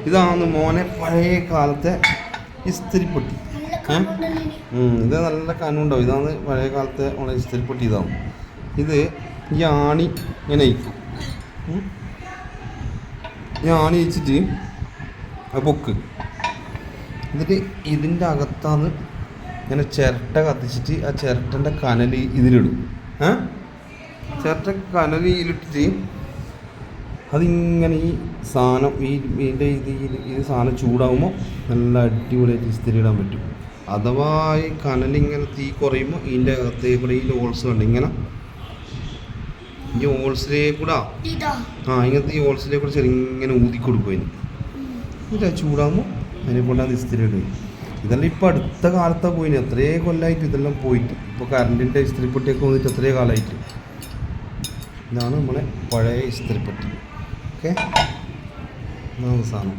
ഇതാണ് മോനെ പഴയ കാലത്തെ ഇസ്തിരിപ്പെട്ടി. ഇത് നല്ല കനുണ്ടാവും. ഇതാണ് പഴയ കാലത്തെ നമ്മളെ ഇസ്തിരിപ്പെട്ടി. ഇത് ഈ ആണി ഇങ്ങനെ അയക്കും. ഈ ആണി അയച്ചിട്ട് പൊക്ക്, എന്നിട്ട് ഇതിൻ്റെ അകത്താണ് ഇങ്ങനെ ചിരട്ട കത്തിച്ചിട്ട് ആ ചിരട്ടൻ്റെ കനൽ ഇതിലിടും. ചിരട്ട കനൽ ഇതിലിട്ടിട്ട് അതിങ്ങനെ ഈ സാധനം ഇതിൻ്റെ ഇത് സാധനം ചൂടാകുമ്പോൾ നല്ല അടിപൊളിയായിട്ട് ഇസ്തിരി ഇടാൻ പറ്റും. അഥവാ ഈ കനലിങ്ങനെ തീ കുറയുമ്പോൾ ഇതിൻ്റെ അകത്തേക്ക് കൂടെ ഈ ഹോൾസ് കണ്ട് ഇങ്ങനെ ഈ ഹോൾസിലേക്ക് കൂടെ ഇങ്ങനത്തെ ഈ ഹോൾസിലേക്ക് കൂടെ ചെറിങ്ങനെ ഊതി കൊടുക്കും. എന്നിട്ട് ചൂടാകുമ്പോൾ അതിനെ കൊണ്ടാണ് ഇസ്തിരി ഇടുക. ഇതെല്ലാം ഇപ്പോൾ അടുത്ത കാലത്താണ് പോയിന്. എത്രയേ കൊല്ലമായിട്ട് ഇതെല്ലാം പോയിട്ട്. ഇപ്പോൾ കറണ്ടിൻ്റെ ഇസ്തിരിപ്പെട്ടിയൊക്കെ വന്നിട്ട് എത്രയോ കാലമായിട്ട്. ഇതാണ് നമ്മളെ പഴയ ഇസ്തിരിപ്പെട്ടി. ഓക്കെ, ഇതാണ് സാധനം.